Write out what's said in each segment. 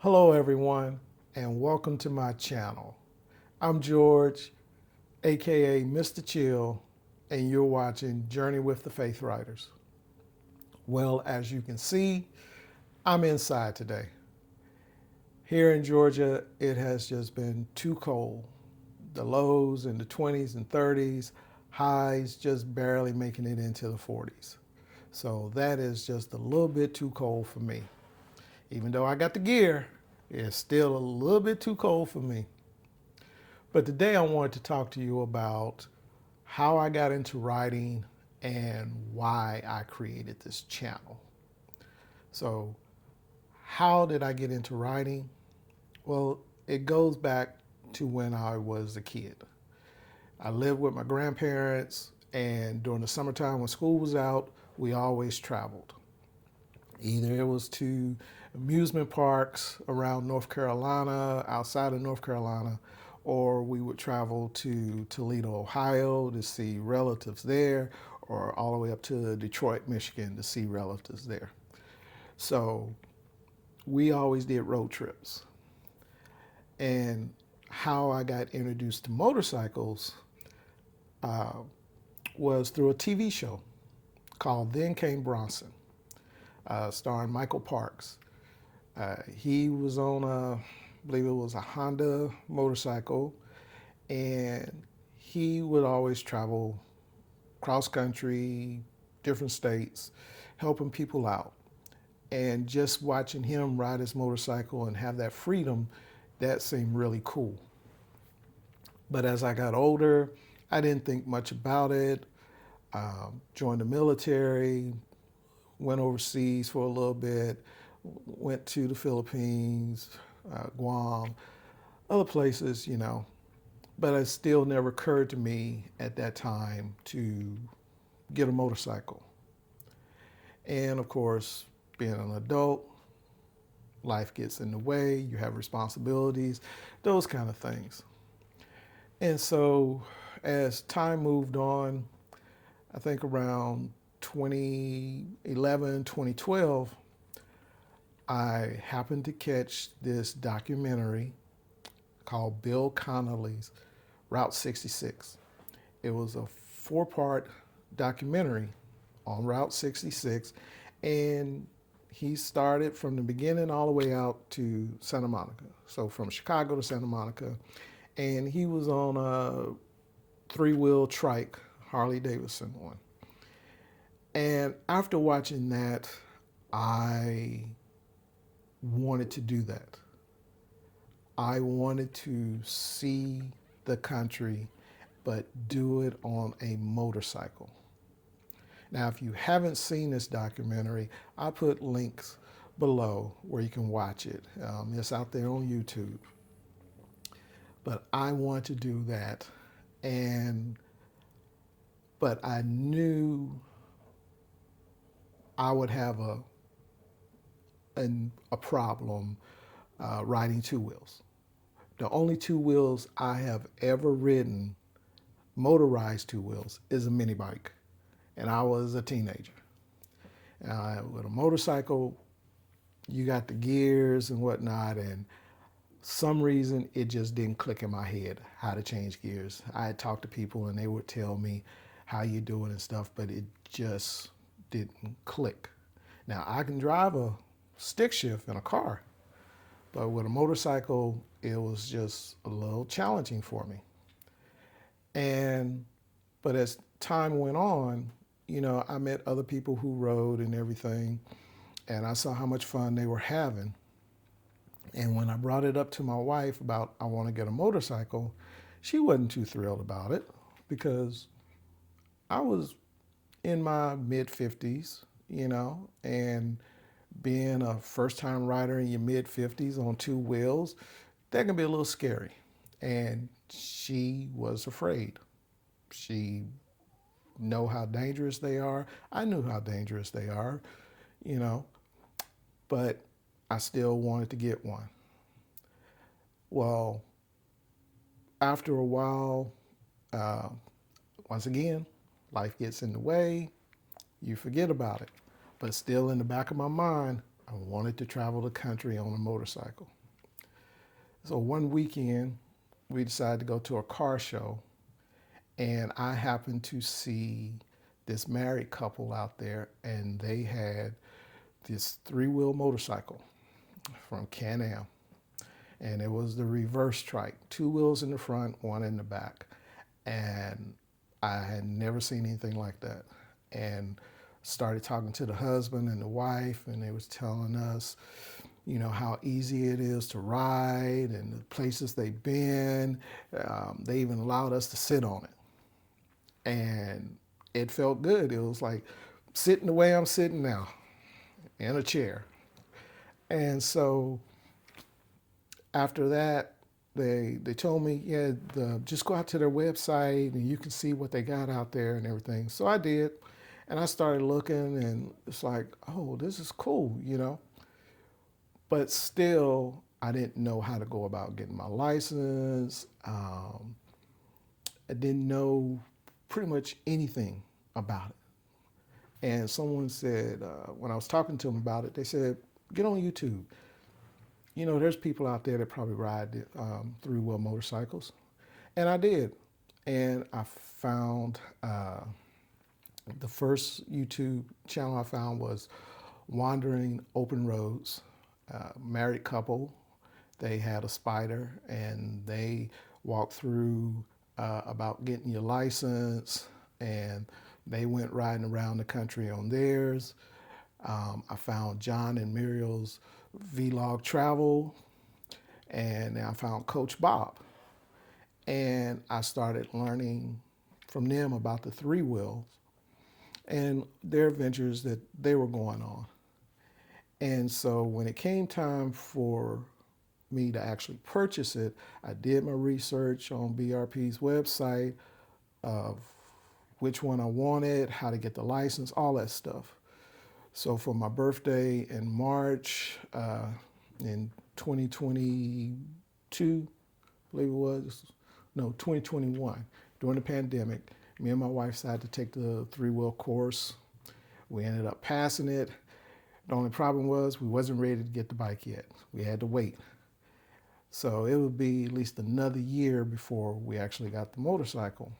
Hello everyone, and welcome to my channel. I'm George, aka Mr. Chill, and you're watching Journey with the Faith Riders. Well, as you can see, I'm inside today. Here in Georgia, it has just been too cold. The lows in the 20s and 30s, highs just barely making it into the 40s. So that is just a little bit too cold for me. Even though I got the gear, it's still a little bit too cold for me. But today I wanted to talk to you about how I got into riding and why I created this channel. So how did I get into riding? Well, it goes back to when I was a kid. I lived with my grandparents, and during the summertime when school was out, we always traveled. Either it was to amusement parks around North Carolina, outside of North Carolina, or we would travel to Toledo, Ohio to see relatives there, or all the way up to Detroit, Michigan to see relatives there. So we always did road trips. And how I got introduced to motorcycles was through a TV show called Then Came Bronson, starring Michael Parks. He was on I believe it was a Honda motorcycle, and he would always travel cross country, different states, helping people out. And just watching him ride his motorcycle and have that freedom, that seemed really cool. But as I got older, I didn't think much about it. Joined the military, went overseas for a little bit, went to the Philippines, Guam, other places, but it still never occurred to me at that time to get a motorcycle. And of course, being an adult, life gets in the way, you have responsibilities, those kind of things. And so as time moved on, I think around 2011, 2012, I happened to catch this documentary called Bill Connolly's Route 66. It was a 4-part documentary on Route 66, and he started from the beginning all the way out to Santa Monica. So from Chicago to Santa Monica, and he was on a 3-wheel trike, Harley Davidson one. And after watching that, I wanted to do that. I wanted to see the country, but do it on a motorcycle. Now, if you haven't seen this documentary, I put links below where you can watch it. It's out there on YouTube. But I want to do that, but I knew I would have a problem riding 2 wheels. The only 2 wheels I have ever ridden, motorized 2 wheels, is a mini bike, and I was a teenager. With a motorcycle, you got the gears and whatnot, and some reason it just didn't click in my head how to change gears. I had talked to people and they would tell me how you do it and stuff, but it just didn't click. Now I can drive a stick shift in a car, but with a motorcycle, it was just a little challenging for me. But as time went on, I met other people who rode and everything, and I saw how much fun they were having. And when I brought it up to my wife about I want to get a motorcycle, she wasn't too thrilled about it because I was in my mid-50s, and being a first-time rider in your mid-50s on 2 wheels, that can be a little scary. And she was afraid. She knew how dangerous they are. I knew how dangerous they are, but I still wanted to get one. Well, after a while, once again, life gets in the way, you forget about it. But still in the back of my mind, I wanted to travel the country on a motorcycle. So one weekend, we decided to go to a car show, and I happened to see this married couple out there, and they had this three-wheel motorcycle from Can-Am. And it was the reverse trike, 2 wheels in the front, 1 in the back. And I had never seen anything like that. And started talking to the husband and the wife, and they was telling us, you know, how easy it is to ride and the places they've been. They even allowed us to sit on it. And it felt good. It was like sitting the way I'm sitting now, in a chair. And so after that, they told me, yeah, just go out to their website and you can see what they got out there and everything. So I did, and I started looking, and it's like, oh, this is cool, you know. But still, I didn't know how to go about getting my license. I didn't know pretty much anything about it. And someone said, when I was talking to them about it, they said, get on YouTube. You know, there's people out there that probably ride three-wheel motorcycles. And I did. And I found the first YouTube channel I found was Wandering Open Roads. Married couple. They had a Spyder, and they walked through about getting your license, and they went riding around the country on theirs. I found John and Muriel's Vlog Travel, and I found Coach Bob. And I started learning from them about the three wheels and their adventures that they were going on. And so when it came time for me to actually purchase it, I did my research on BRP's website of which one I wanted, how to get the license, all that stuff. So for my birthday in March in 2022, I believe it was, no, 2021, during the pandemic, me and my wife decided to take the three-wheel course. We ended up passing it. The only problem was we wasn't ready to get the bike yet. We had to wait. So it would be at least another year before we actually got the motorcycle.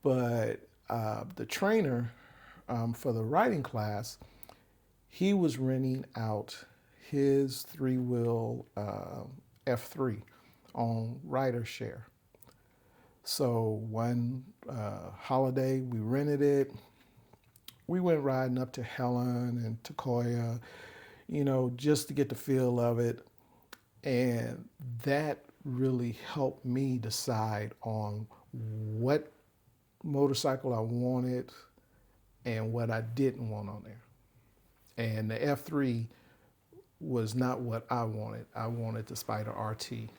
But the trainer for the riding class, he was renting out his three-wheel F3 on rider share. So one holiday, we rented it. We went riding up to Helen and Takoya, you know, just to get the feel of it. And that really helped me decide on what motorcycle I wanted and what I didn't want on there. And the F3 was not what I wanted. I wanted the Spyder RT.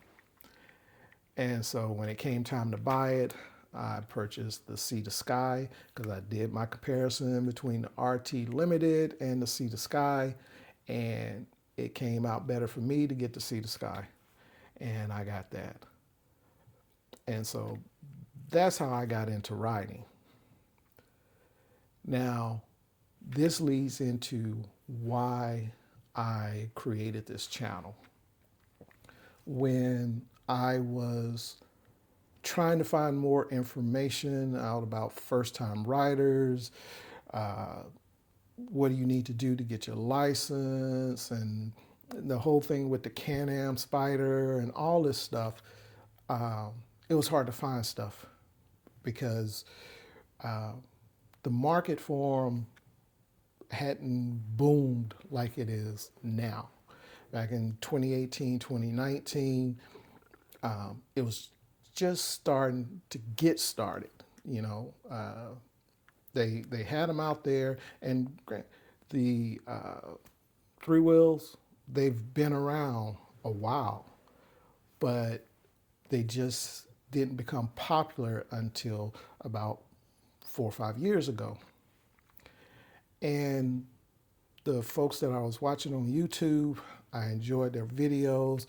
And so when it came time to buy it, I purchased the Sea to Sky because I did my comparison between the RT Limited and the Sea to Sky, and it came out better for me to get the Sea to Sky, and I got that. And so that's how I got into riding. Now, this leads into why I created this channel. When I was trying to find more information out about first-time riders, what do you need to do to get your license, and the whole thing with the Can-Am Spyder and all this stuff, it was hard to find stuff because the market for them hadn't boomed like it is now. Back in 2018, 2019, it was just starting to get started, you know. They had them out there, and the three wheels, they've been around a while, but they just didn't become popular until about 4 or 5 years ago. And the folks that I was watching on YouTube, I enjoyed their videos.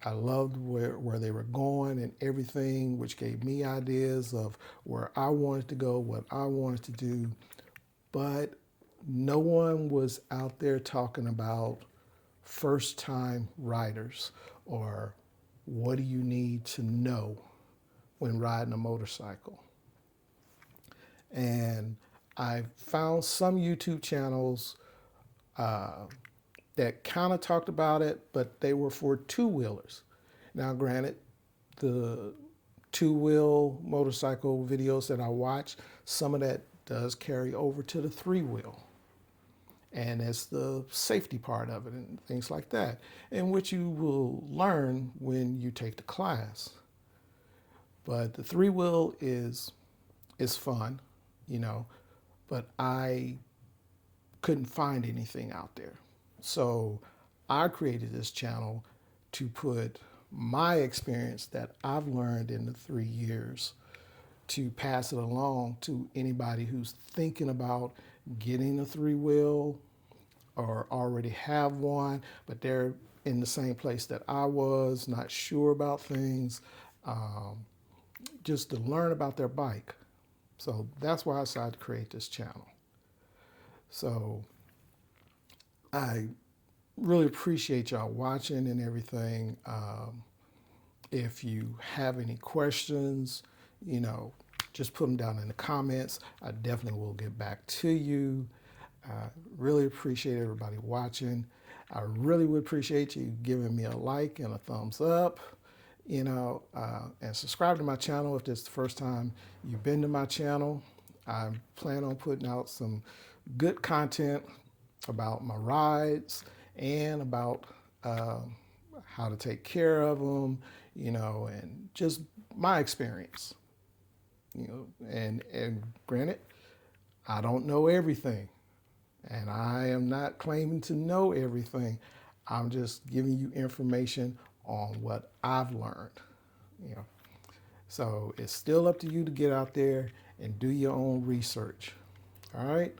I loved where they were going and everything, which gave me ideas of where I wanted to go, what I wanted to do. But no one was out there talking about first-time riders or what do you need to know when riding a motorcycle. And I found some YouTube channels that kind of talked about it, but they were for two-wheelers. Now, granted, the two-wheel motorcycle videos that I watch, some of that does carry over to the three-wheel. And it's the safety part of it and things like that, in which you will learn when you take the class. But the three-wheel is fun, you know, but I couldn't find anything out there. So I created this channel to put my experience that I've learned in the 3 years to pass it along to anybody who's thinking about getting a three-wheel or already have one, but they're in the same place that I was, not sure about things, just to learn about their bike. So that's why I decided to create this channel. So I really appreciate y'all watching and everything. If you have any questions, you know, just put them down in the comments. I definitely will get back to you. I really appreciate everybody watching. I really would appreciate you giving me a like and a thumbs up, you know, and subscribe to my channel if this is the first time you've been to my channel. I plan on putting out some good content about my rides and about how to take care of them, you know, and just my experience, you know, and granted, I don't know everything. And I am not claiming to know everything. I'm just giving you information on what I've learned, you know. So it's still up to you to get out there and do your own research. All right.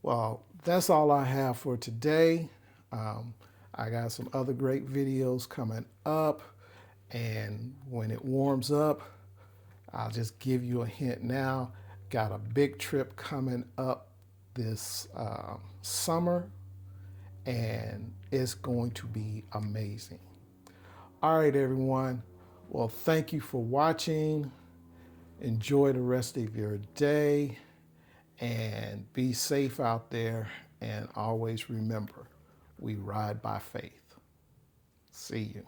Well, that's all I have for today. I got some other great videos coming up, and when it warms up, I'll just give you a hint now. Got a big trip coming up this summer, and it's going to be amazing. All right, everyone. Well, thank you for watching. Enjoy the rest of your day and be safe out there. And always remember, we ride by faith. See you.